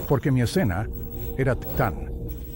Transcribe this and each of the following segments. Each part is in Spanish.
Porque mi escena era tan,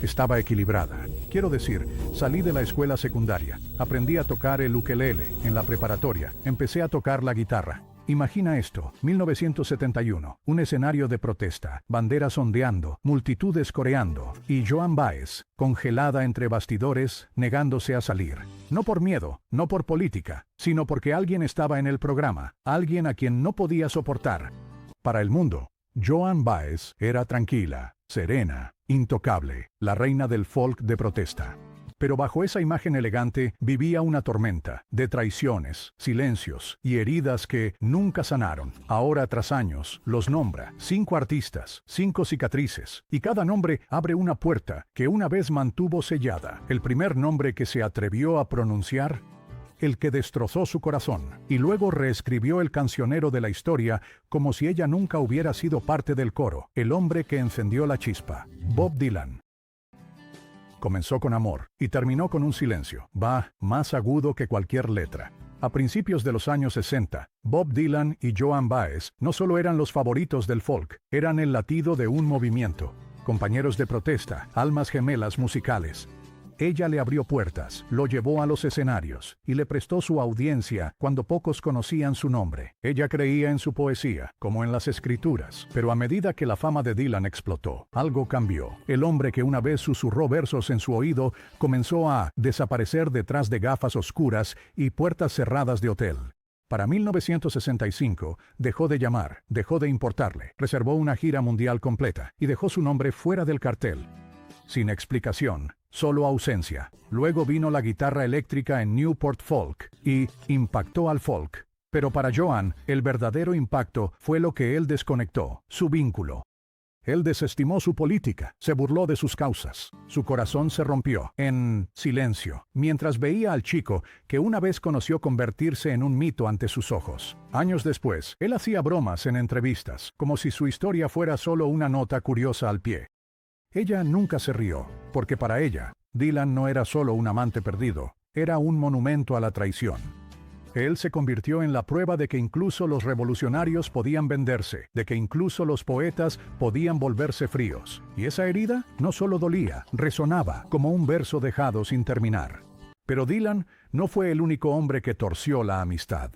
estaba equilibrada. Quiero decir, salí de la escuela secundaria, aprendí a tocar el ukelele en la preparatoria, empecé a tocar la guitarra. Imagina esto, 1971, un escenario de protesta, banderas ondeando, multitudes coreando, y Joan Baez, congelada entre bastidores, negándose a salir. No por miedo, no por política, sino porque alguien estaba en el programa, alguien a quien no podía soportar. Para el mundo, Joan Baez era tranquila, serena, intocable, la reina del folk de protesta. Pero bajo esa imagen elegante vivía una tormenta de traiciones, silencios y heridas que nunca sanaron. Ahora, tras años, los nombra 5 artistas, 5 cicatrices, y cada nombre abre una puerta que una vez mantuvo sellada. El primer nombre que se atrevió a pronunciar, el que destrozó su corazón, y luego reescribió el cancionero de la historia como si ella nunca hubiera sido parte del coro. El hombre que encendió la chispa, Bob Dylan. Comenzó con amor y terminó con un silencio, más agudo que cualquier letra. A principios de los años 60, Bob Dylan y Joan Baez no solo eran los favoritos del folk, eran el latido de un movimiento, compañeros de protesta, almas gemelas musicales. Ella le abrió puertas, lo llevó a los escenarios y le prestó su audiencia cuando pocos conocían su nombre. Ella creía en su poesía, como en las escrituras, pero a medida que la fama de Dylan explotó, algo cambió. El hombre que una vez susurró versos en su oído comenzó a desaparecer detrás de gafas oscuras y puertas cerradas de hotel. Para 1965, dejó de llamar, dejó de importarle, reservó una gira mundial completa y dejó su nombre fuera del cartel. Sin explicación, solo ausencia. Luego vino la guitarra eléctrica en Newport Folk y impactó al folk. Pero para Joan, el verdadero impacto fue lo que él desconectó, su vínculo. Él desestimó su política, se burló de sus causas. Su corazón se rompió en silencio, mientras veía al chico que una vez conoció convertirse en un mito ante sus ojos. Años después, él hacía bromas en entrevistas, como si su historia fuera solo una nota curiosa al pie. Ella nunca se rió, porque para ella, Dylan no era solo un amante perdido, era un monumento a la traición. Él se convirtió en la prueba de que incluso los revolucionarios podían venderse, de que incluso los poetas podían volverse fríos. Y esa herida no solo dolía, resonaba como un verso dejado sin terminar. Pero Dylan no fue el único hombre que torció la amistad.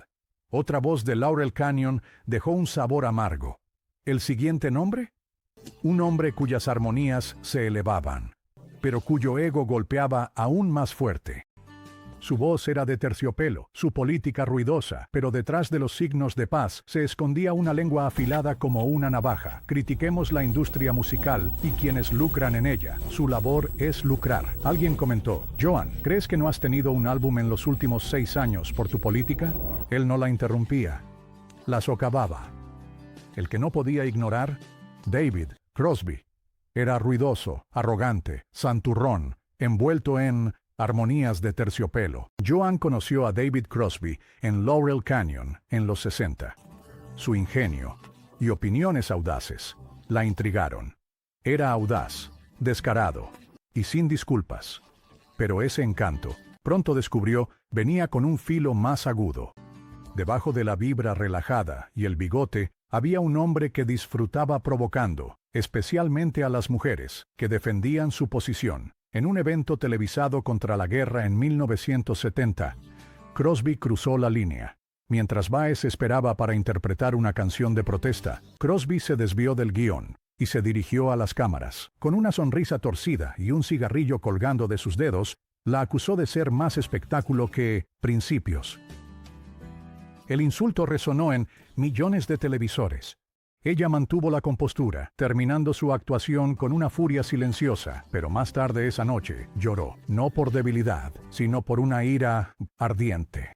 Otra voz de Laurel Canyon dejó un sabor amargo. ¿El siguiente nombre? Un hombre cuyas armonías se elevaban, pero cuyo ego golpeaba aún más fuerte. Su voz era de terciopelo, su política ruidosa, pero detrás de los signos de paz se escondía una lengua afilada como una navaja. Critiquemos la industria musical y quienes lucran en ella. Su labor es lucrar. Alguien comentó: Joan, ¿crees que no has tenido un álbum en los últimos 6 años por tu política? Él no la interrumpía, la socavaba. El que no podía ignorar, David Crosby. Era ruidoso, arrogante, santurrón, envuelto en armonías de terciopelo. Joan conoció a David Crosby en Laurel Canyon en los 60. Su ingenio y opiniones audaces la intrigaron. Era audaz, descarado y sin disculpas. Pero ese encanto, pronto descubrió, venía con un filo más agudo. Debajo de la vibra relajada y el bigote, había un hombre que disfrutaba provocando, especialmente a las mujeres, que defendían su posición. En un evento televisado contra la guerra en 1970, Crosby cruzó la línea. Mientras Baez esperaba para interpretar una canción de protesta, Crosby se desvió del guión y se dirigió a las cámaras. Con una sonrisa torcida y un cigarrillo colgando de sus dedos, la acusó de ser más espectáculo que principios. El insulto resonó en millones de televisores. Ella mantuvo la compostura, terminando su actuación con una furia silenciosa, pero más tarde esa noche lloró, no por debilidad, sino por una ira ardiente.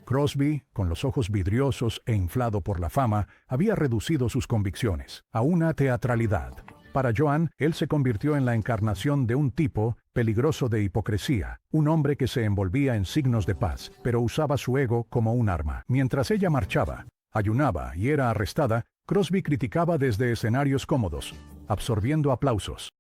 Crosby, con los ojos vidriosos e inflado por la fama, había reducido sus convicciones a una teatralidad. Para Joan, él se convirtió en la encarnación de un tipo peligroso de hipocresía, un hombre que se envolvía en signos de paz, pero usaba su ego como un arma. Mientras ella marchaba, ayunaba y era arrestada, Crosby criticaba desde escenarios cómodos, absorbiendo aplausos.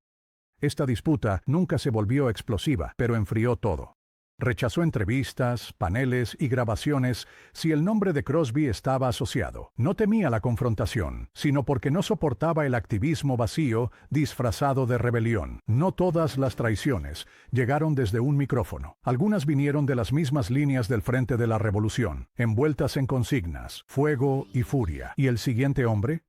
Esta disputa nunca se volvió explosiva, pero enfrió todo. Rechazó entrevistas, paneles y grabaciones si el nombre de Crosby estaba asociado. No temía la confrontación, sino porque no soportaba el activismo vacío disfrazado de rebelión. No todas las traiciones llegaron desde un micrófono. Algunas vinieron de las mismas líneas del frente de la revolución, envueltas en consignas, fuego y furia. ¿Y el siguiente hombre?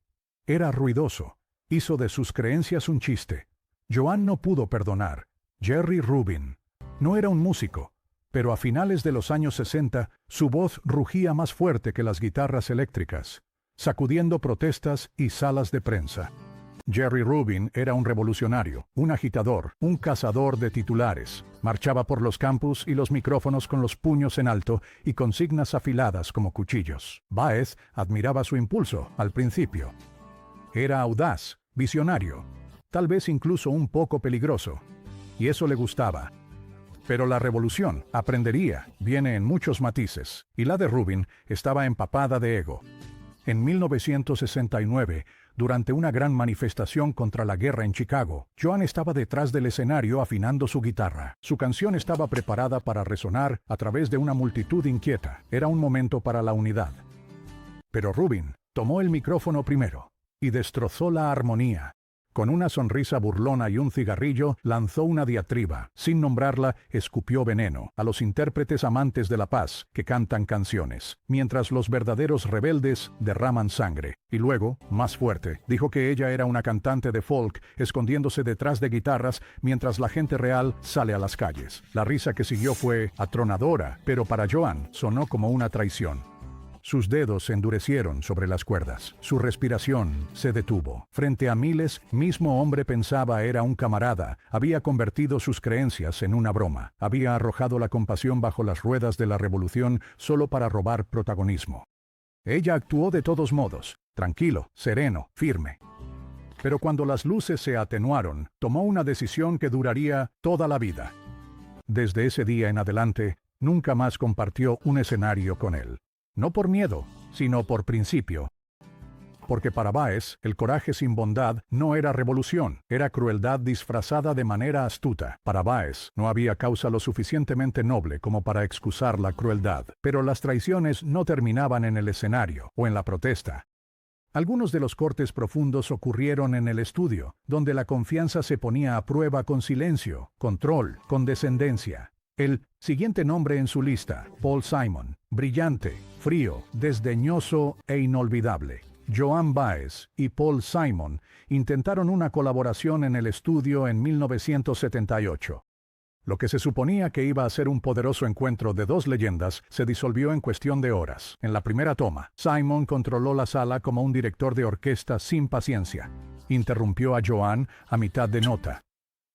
Era ruidoso. Hizo de sus creencias un chiste. Joan no pudo perdonar. Jerry Rubin. No era un músico, pero a finales de los años 60, su voz rugía más fuerte que las guitarras eléctricas, sacudiendo protestas y salas de prensa. Jerry Rubin era un revolucionario, un agitador, un cazador de titulares. Marchaba por los campus y los micrófonos con los puños en alto y consignas afiladas como cuchillos. Baez admiraba su impulso al principio. Era audaz, visionario, tal vez incluso un poco peligroso, y eso le gustaba. Pero la revolución, aprendería, viene en muchos matices, y la de Rubin estaba empapada de ego. En 1969, durante una gran manifestación contra la guerra en Chicago, Joan estaba detrás del escenario afinando su guitarra. Su canción estaba preparada para resonar a través de una multitud inquieta. Era un momento para la unidad. Pero Rubin tomó el micrófono primero y destrozó la armonía. Con una sonrisa burlona y un cigarrillo, lanzó una diatriba. Sin nombrarla, escupió veneno a los intérpretes amantes de la paz que cantan canciones, mientras los verdaderos rebeldes derraman sangre. Y luego, más fuerte, dijo que ella era una cantante de folk, escondiéndose detrás de guitarras mientras la gente real sale a las calles. La risa que siguió fue atronadora, pero para Joan sonó como una traición. Sus dedos se endurecieron sobre las cuerdas. Su respiración se detuvo. Frente a miles, mismo hombre pensaba era un camarada. Había convertido sus creencias en una broma. Había arrojado la compasión bajo las ruedas de la revolución solo para robar protagonismo. Ella actuó de todos modos, tranquilo, sereno, firme. Pero cuando las luces se atenuaron, tomó una decisión que duraría toda la vida. Desde ese día en adelante, nunca más compartió un escenario con él. No por miedo, sino por principio. Porque para Baez, el coraje sin bondad no era revolución, era crueldad disfrazada de manera astuta. Para Baez, no había causa lo suficientemente noble como para excusar la crueldad. Pero las traiciones no terminaban en el escenario o en la protesta. Algunos de los cortes profundos ocurrieron en el estudio, donde la confianza se ponía a prueba con silencio, control, condescendencia. El siguiente nombre en su lista, Paul Simon, brillante, frío, desdeñoso e inolvidable. Joan Baez y Paul Simon intentaron una colaboración en el estudio en 1978. Lo que se suponía que iba a ser un poderoso encuentro de dos leyendas se disolvió en cuestión de horas. En la primera toma, Simon controló la sala como un director de orquesta sin paciencia. Interrumpió a Joan a mitad de nota.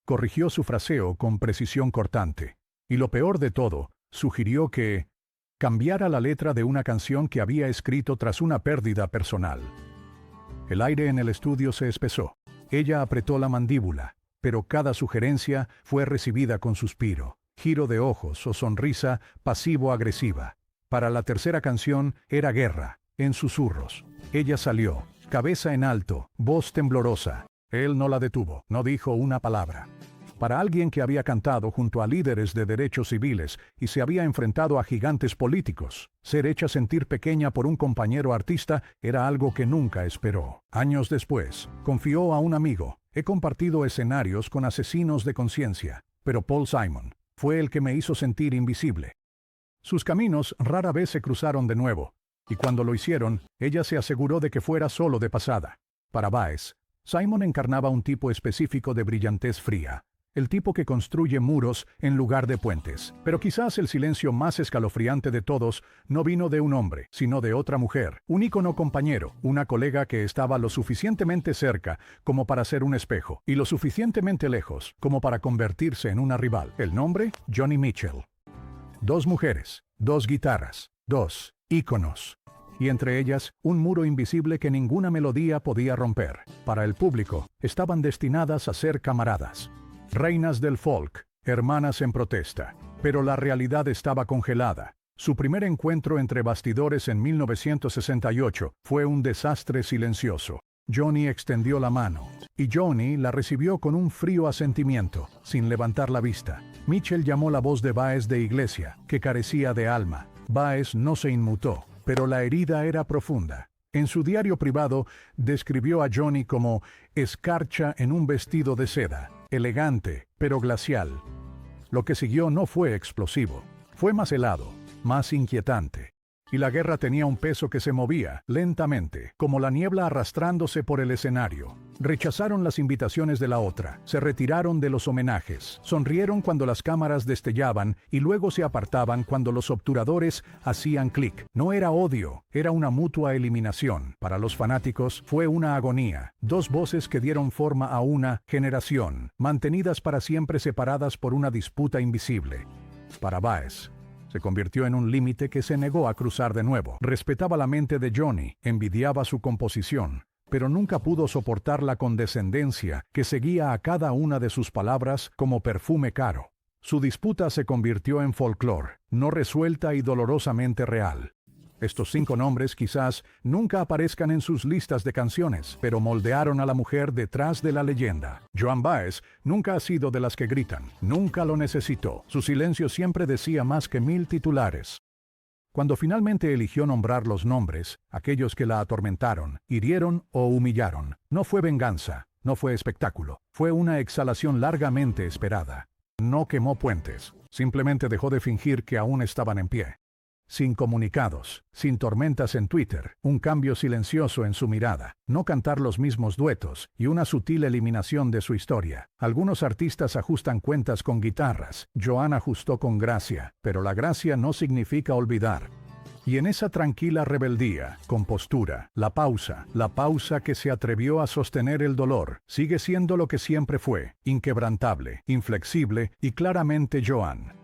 Corrigió su fraseo con precisión cortante. Y lo peor de todo, sugirió que cambiara la letra de una canción que había escrito tras una pérdida personal. El aire en el estudio se espesó. Ella apretó la mandíbula, pero cada sugerencia fue recibida con suspiro, giro de ojos o sonrisa pasivo-agresiva. Para la tercera canción era guerra, en susurros. Ella salió, cabeza en alto, voz temblorosa. Él no la detuvo, no dijo una palabra. Para alguien que había cantado junto a líderes de derechos civiles y se había enfrentado a gigantes políticos, ser hecha sentir pequeña por un compañero artista era algo que nunca esperó. Años después, confió a un amigo: he compartido escenarios con asesinos de conciencia, pero Paul Simon fue el que me hizo sentir invisible. Sus caminos rara vez se cruzaron de nuevo, y cuando lo hicieron, ella se aseguró de que fuera solo de pasada. Para Baez, Simon encarnaba un tipo específico de brillantez fría. El tipo que construye muros en lugar de puentes. Pero quizás el silencio más escalofriante de todos no vino de un hombre, sino de otra mujer, un ícono compañero, una colega que estaba lo suficientemente cerca como para ser un espejo, y lo suficientemente lejos como para convertirse en una rival. El nombre: Joni Mitchell. Dos mujeres, dos guitarras, dos íconos. Y entre ellas, un muro invisible que ninguna melodía podía romper. Para el público, estaban destinadas a ser camaradas. Reinas del folk, hermanas en protesta. Pero la realidad estaba congelada. Su primer encuentro entre bastidores en 1968 fue un desastre silencioso. Johnny extendió la mano, y Johnny la recibió con un frío asentimiento, sin levantar la vista. Mitchell llamó la voz de Baez de Iglesia, que carecía de alma. Baez no se inmutó, pero la herida era profunda. En su diario privado, describió a Johnny como escarcha en un vestido de seda, elegante, pero glacial. Lo que siguió no fue explosivo, fue más helado, más inquietante. Y la guerra tenía un peso que se movía, lentamente, como la niebla arrastrándose por el escenario. Rechazaron las invitaciones de la otra, se retiraron de los homenajes, sonrieron cuando las cámaras destellaban y luego se apartaban cuando los obturadores hacían clic. No era odio, era una mutua eliminación. Para los fanáticos fue una agonía, dos voces que dieron forma a una generación, mantenidas para siempre separadas por una disputa invisible. Para Baez, se convirtió en un límite que se negó a cruzar de nuevo. Respetaba la mente de Johnny, envidiaba su composición, pero nunca pudo soportar la condescendencia que seguía a cada una de sus palabras como perfume caro. Su disputa se convirtió en folclore, no resuelta y dolorosamente real. Estos 5 nombres quizás nunca aparezcan en sus listas de canciones, pero moldearon a la mujer detrás de la leyenda. Joan Baez nunca ha sido de las que gritan, nunca lo necesitó. Su silencio siempre decía más que 1000 titulares. Cuando finalmente eligió nombrar los nombres, aquellos que la atormentaron, hirieron o humillaron, no fue venganza, no fue espectáculo, fue una exhalación largamente esperada. No quemó puentes, simplemente dejó de fingir que aún estaban en pie. Sin comunicados, sin tormentas en Twitter, un cambio silencioso en su mirada, no cantar los mismos duetos y una sutil eliminación de su historia. Algunos artistas ajustan cuentas con guitarras, Joan ajustó con gracia, pero la gracia no significa olvidar. Y en esa tranquila rebeldía, compostura, la pausa que se atrevió a sostener el dolor, sigue siendo lo que siempre fue, inquebrantable, inflexible y claramente Joan.